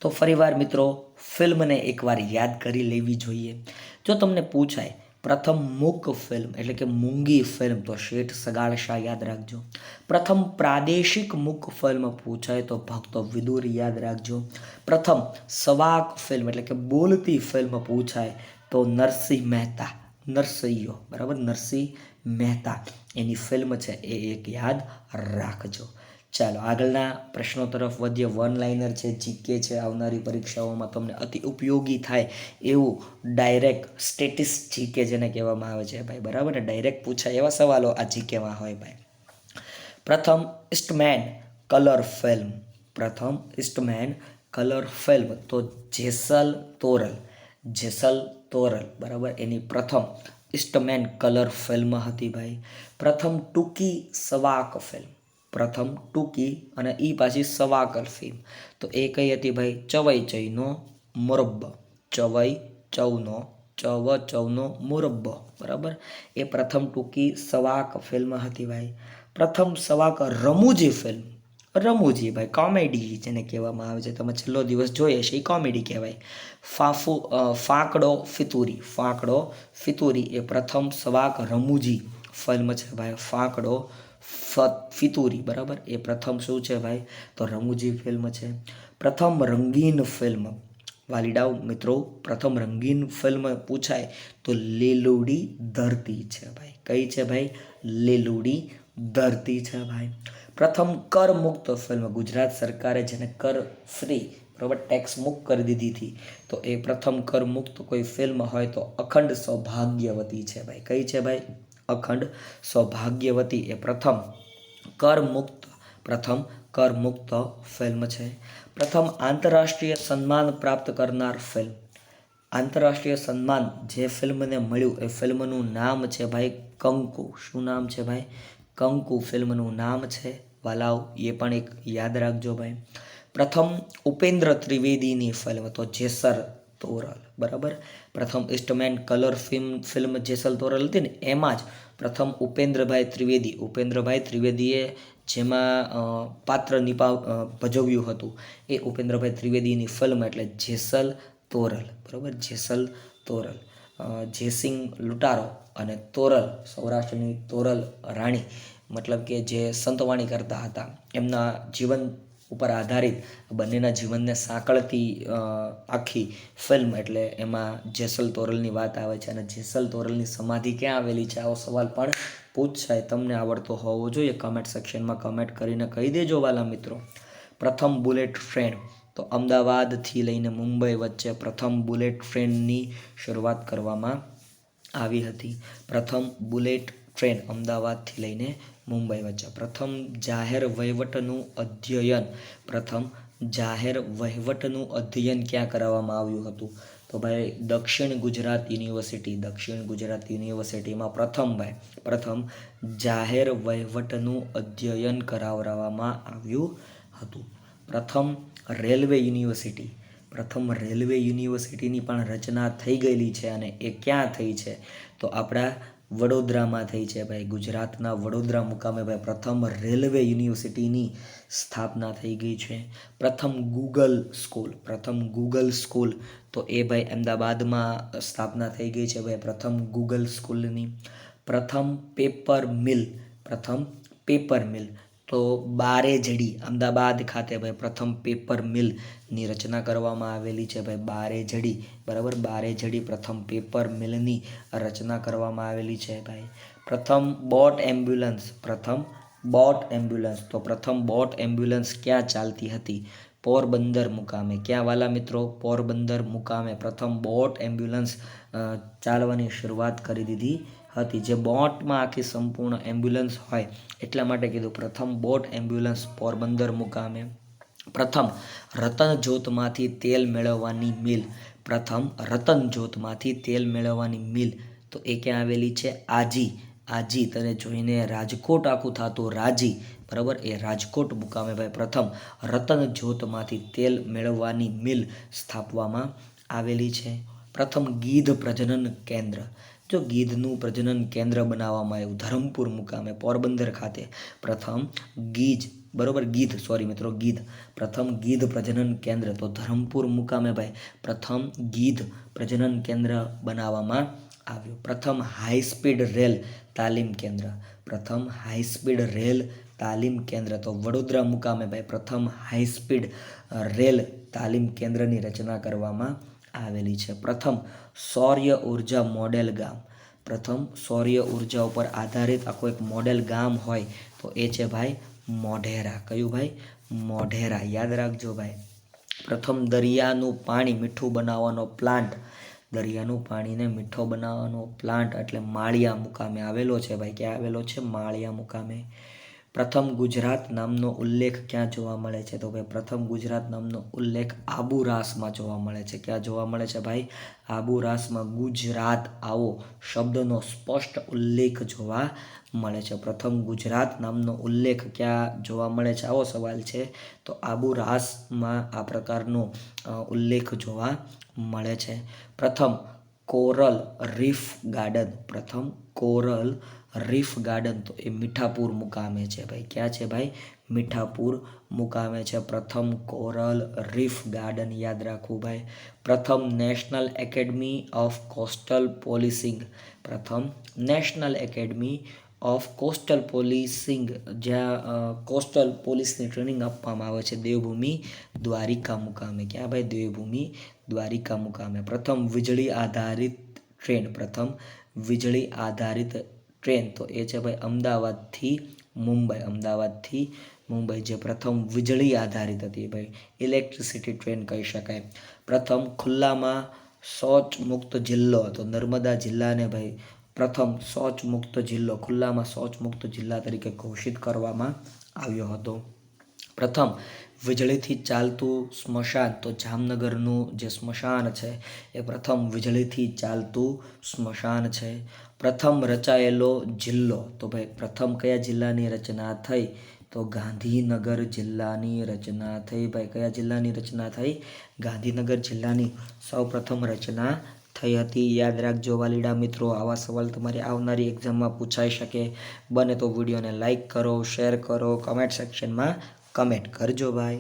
તો ફરીવાર મિત્રો ફિલ્મને એકવાર યાદ કરી લેવી જોઈએ. જો તમને પૂછાય પ્રથમ મૂક ફિલ્મ એટલે કે મૂંગી ફિલ્મ તો શેઠ સગાળ શાહ યાદ રાખજો. પ્રથમ પ્રાદેશિક મૂક ફિલ્મ પૂછાય તો ભક્તો વિદુર યાદ રાખજો. પ્રથમ સવાક ફિલ્મ એટલે કે બોલતી ફિલ્મ પૂછાય તો નરસિંહ મહેતા, નરસૈયો, બરાબર, નરસિંહ મહેતા એની ફિલ્મ છે એ એક યાદ રાખજો. ચાલો આગળના પ્રશ્નો તરફ વધીએ. વન લાઇનર છે, જીકે છે, આવનારી પરીક્ષાઓમાં તમને અતિ ઉપયોગી થાય એવું ડાયરેક્ટ સ્ટેટિસ જીકે જેને કહેવામાં આવે છે ભાઈ, બરાબર ને, ડાયરેક્ટ પૂછાય એવા સવાલો આ જીકેમાં હોય ભાઈ. પ્રથમ ઈસ્ટમેન કલર ફિલ્મ, પ્રથમ ઈસ્ટમેન કલર ફિલ્મ તો જેસલ તોરલ, જેસલ તોરલ, બરાબર, એની પ્રથમ ઈસ્ટમેન કલર ફિલ્મ હતી ભાઈ. પ્રથમ ટૂંકી સવાક ફિલ્મ, પ્રથમ ટૂંકી અને એ પાછી સવાકલ ફિલ્મ તો એ કઈ હતી ભાઈ? ચવઈ ચઈનો મુરબ્બો, ચવઈ ચવનો, ચવ ચવનો મુરબ્બો, બરાબર, એ પ્રથમ ટૂંકી સવાક ફિલ્મ હતી ભાઈ. પ્રથમ સવાક રમૂજી ફિલ્મ, રમૂજી ભાઈ, કોમેડી જેને કહેવામાં આવે છે, તમે છેલ્લો દિવસ જોઈએ છે એ કોમેડી કહેવાય. ફાંકડો ફિતુરી, ફાંકડો ફિતુરી એ પ્રથમ સવાક રમૂજી ફિલ્મ છે ભાઈ. ફાંકડો ફિતુરી, બરાબર, એ પ્રથમ શું છે ભાઈ? તો રમૂજી ફિલ્મ છે. પ્રથમ રંગીન ફિલ્મ, વાલીડાઓ મિત્રો, પ્રથમ રંગીન ફિલ્મ પૂછાય તો લીલુડી ધરતી છે ભાઈ. કઈ છે ભાઈ? લીલુડી ધરતી છે ભાઈ. પ્રથમ કર મુક્ત ફિલ્મ, ગુજરાત સરકારે જેને કર ફ્રી, બરાબર, ટેક્સ મુક્ત કરી દીધી હતી તો એ પ્રથમ કર મુક્ત કોઈ ફિલ્મ હોય તો અખંડ સૌભાગ્યવતી છે ભાઈ. કઈ છે ભાઈ? અખંડ સૌભાગ્યવતી એ પ્રથમ કરમુક્ત, પ્રથમ કરમુક્ત ફિલ્મ છે. પ્રથમ આંતરરાષ્ટ્રીય સન્માન પ્રાપ્ત કરનાર ફિલ્મ, આંતરરાષ્ટ્રીય સન્માન જે ફિલ્મને મળ્યું એ ફિલ્મનું નામ છે ભાઈ કંકુ. શું નામ છે ભાઈ? કંકુ ફિલ્મનું નામ છે વાલાઓ, એ પણ એક યાદ રાખજો ભાઈ. પ્રથમ ઉપેન્દ્ર ત્રિવેદીની ફિલ્મ તો જેસલ તોરલ, બરાબર. પ્રથમ ઈસ્ટમેન કલર ફિલ્મ જેસલ તોરલ હતી ને એમાં જ પ્રથમ ઉપેન્દ્રભાઈ ત્રિવેદી, ઉપેન્દ્રભાઈ ત્રિવેદીએ જેમાં પાત્ર ભજવ્યું હતું એ ઉપેન્દ્રભાઈ ત્રિવેદીની ફિલ્મ એટલે જેસલ તોરલ, બરાબર, જેસલ તોરલ. જેસિંગ લુટારો અને તોરલ, સૌરાષ્ટ્રની તોરલ રાણી, મતલબ કે જે સંતવાણી કરતા હતા, એમના જીવન ઉપર આધારિત બંનેના જીવનને સાંકળતી આખી ફિલ્મ એટલે એમાં જેસલ તોરલની વાત આવે છે. અને જેસલ તોરલની સમાધિ ક્યાં આવેલી છે આવો સવાલ પણ પૂછાય, તમને આવડતો હોવો જોઈએ. કમેન્ટ સેક્શનમાં કમેન્ટ કરીને કહી દેજો વાલા મિત્રો. પ્રથમ બુલેટ ટ્રેન તો અમદાવાદથી લઈને મુંબઈ વચ્ચે પ્રથમ બુલેટ ટ્રેનની શરૂઆત કરવામાં આવી હતી. પ્રથમ બુલેટ ટ્રેન અમદાવાદથી લઈને મુંબઈ વચ્ચે. પ્રથમ જાહેર વહીવટનું અધ્યયન, પ્રથમ જાહેર વહીવટનું અધ્યયન ક્યાં કરાવવામાં આવ્યું હતું? તો ભાઈ દક્ષિણ ગુજરાત યુનિવર્સિટી, દક્ષિણ ગુજરાત યુનિવર્સિટીમાં પ્રથમ ભાઈ, પ્રથમ જાહેર વહીવટનું અધ્યયન કરાવવામાં આવ્યું હતું. પ્રથમ રેલવે યુનિવર્સિટી, પ્રથમ રેલવે યુનિવર્સિટીની પણ રચના થઈ ગયેલી છે અને એ ક્યાં થઈ છે? તો આપણા વડોદરામાં થઈ છે ભાઈ. ગુજરાતના વડોદરા મુકામે ભાઈ પ્રથમ રેલવે યુનિવર્સિટીની સ્થાપના થઈ ગઈ છે. પ્રથમ ગૂગલ સ્કૂલ, પ્રથમ ગૂગલ સ્કૂલ તો એ ભાઈ અમદાવાદમાં સ્થાપના થઈ ગઈ છે ભાઈ પ્રથમ ગૂગલ સ્કૂલની. પ્રથમ પેપર મિલ, પ્રથમ પેપર મિલ તો બારેજડી, અમદાવાદ ખાતે ભાઈ પ્રથમ પેપર મિલની રચના કરવામાં આવેલી છે ભાઈ બારેજડી, બરાબર, બારેજડી પ્રથમ પેપર મિલની રચના કરવામાં આવેલી છે ભાઈ. પ્રથમ બોટ એમ્બ્યુલન્સ, પ્રથમ બોટ એમ્બ્યુલન્સ તો પ્રથમ બોટ એમ્બ્યુલન્સ ક્યાં ચાલતી હતી? પોરબંદર મુકામે. ક્યાં વાલા મિત્રો? પોરબંદર મુકામે પ્રથમ બોટ એમ્બ્યુલન્સ ચાલવાની શરૂઆત કરી દીધી હતી. જે બોટમાં આખી સંપૂર્ણ એમ્બ્યુલન્સ હોય એટલા માટે કીધું પ્રથમ બોટ એમ્બ્યુલન્સ પોરબંદર મુકામે. પ્રથમ રતન જ્યોતમાંથી તેલ મેળવવાની મિલ, પ્રથમ રતન જ્યોતમાંથી તેલ મેળવવાની મિલ તો એ ક્યાં આવેલી છે? આજી, આજી, તને જોઈને રાજકોટ આખું થતું રાજી, બરાબર, એ રાજકોટ મુકામે ભાઈ પ્રથમ રતન જ્યોતમાંથી તેલ મેળવવાની મિલ સ્થાપવામાં આવેલી છે. પ્રથમ ગીધ પ્રજનન કેન્દ્ર, જો ગીધનું પ્રજનન કેન્દ્ર બનાવવામાં આવ્યું ધરમપુર મુકામે પોરબંદર ખાતે. પ્રથમ બરોબર, ગીધ, સોરી મિત્રો, ગીધ, પ્રથમ ગીધ પ્રજનન કેન્દ્ર તો ધરમપુર મુકામે ભાઈ પ્રથમ ગીધ પ્રજનન કેન્દ્ર બનાવવામાં આવ્યું. પ્રથમ હાઈ સ્પીડ રેલ તાલીમ કેન્દ્ર, પ્રથમ હાઈ સ્પીડ રેલ તાલીમ કેન્દ્ર તો વડોદરા મુકામે ભાઈ પ્રથમ હાઈ સ્પીડ રેલ તાલીમ કેન્દ્રની રચના કરવામાં આવેલી છે. પ્રથમ સૌર્ય ઉર્જા મોડેલ ગામ, પ્રથમ સૌર્ય ઉર્જા ઉપર આધારિત આખું એક મોડેલ ગામ હોય તો એ છે ભાઈ મોઢેરા. કયું ભાઈ? મોઢેરા. યાદ રાખજો ભાઈ. પ્રથમ દરિયાનું પાણી મીઠું બનાવવાનો પ્લાન્ટ, દરિયાનું પાણીને મીઠો બનાવવાનો પ્લાન્ટ એટલે માળિયા મુકામે આવેલો છે ભાઈ. ક્યાં આવેલો છે? માળિયા મુકામે. પ્રથમ ગુજરાત નામનો ઉલ્લેખ ક્યાં જોવા મળે છે? તો ભાઈ પ્રથમ ગુજરાત નામનો ઉલ્લેખ આબુરાસમાં જોવા મળે છે. ક્યાં જોવા મળે છે ભાઈ? આબુરાસમાં ગુજરાત આવો શબ્દનો સ્પષ્ટ ઉલ્લેખ જોવા મળે છે. પ્રથમ ગુજરાત નામનો ઉલ્લેખ ક્યાં જોવા મળે છે? આવો સવાલ છે તો આબુરાસમાં આ પ્રકારનો ઉલ્લેખ જોવા મળે છે. પ્રથમ કોરલ રીફ ગાર્ડન, પ્રથમ કોરલ રીફ ગાર્ડન તો એ મીઠાપુર મુકામે છે ભાઈ. ક્યાં છે ભાઈ? મીઠાપુર મુકામે છે પ્રથમ કોરલ રીફ ગાર્ડન. યાદ રાખવું ભાઈ. પ્રથમ national academy of coastal policing, પ્રથમ national academy of coastal policing જ્યાં કોસ્ટલ પોલીસની ટ્રેનિંગ આપવામાં આવે છે દેવભૂમિ દ્વારિકા મુકામે. ક્યાં ભાઈ? દેવભૂમિ દ્વારિકા મુકામે. પ્રથમ વીજળી આધારિત ટ્રેન, પ્રથમ વીજળી આધારિત ટ્રેન તો એ છે ભાઈ અમદાવાદથી મુંબઈ, અમદાવાદથી મુંબઈ જે પ્રથમ વીજળી આધારિત હતી ભાઈ, ઇલેક્ટ્રિસિટી ટ્રેન કહી શકાય. પ્રથમ ખુલ્લામાં શૌચ મુક્ત જિલ્લો તો નર્મદા જિલ્લાને ભાઈ પ્રથમ શૌચ મુક્ત જિલ્લો, ખુલ્લામાં શૌચ મુક્ત જિલ્લા તરીકે ઘોષિત કરવામાં આવ્યો હતો. પ્રથમ વીજળીથી ચાલતું સ્મશાન તો જામનગરનું જે સ્મશાન છે એ પ્રથમ વીજળીથી ચાલતું સ્મશાન છે. પ્રથમ રચાયેલો જિલ્લો તો ભાઈ પ્રથમ કયા જિલ્લાની રચના થઈ? તો ગાંધીનગર જિલ્લાની રચના થઈ ભાઈ. કયા જિલ્લાની રચના થઈ? ગાંધીનગર જિલ્લાની સૌ પ્રથમ રચના થઈ હતી. યાદ રાખજો વાલીડા મિત્રો, આવા સવાલ તમારી આવનારી એક્ઝામમાં પૂછાઈ શકે. બને તો વિડીયોને લાઈક કરો, શેર કરો, કમેન્ટ સેક્શનમાં કમેન્ટ કરજો ભાઈ.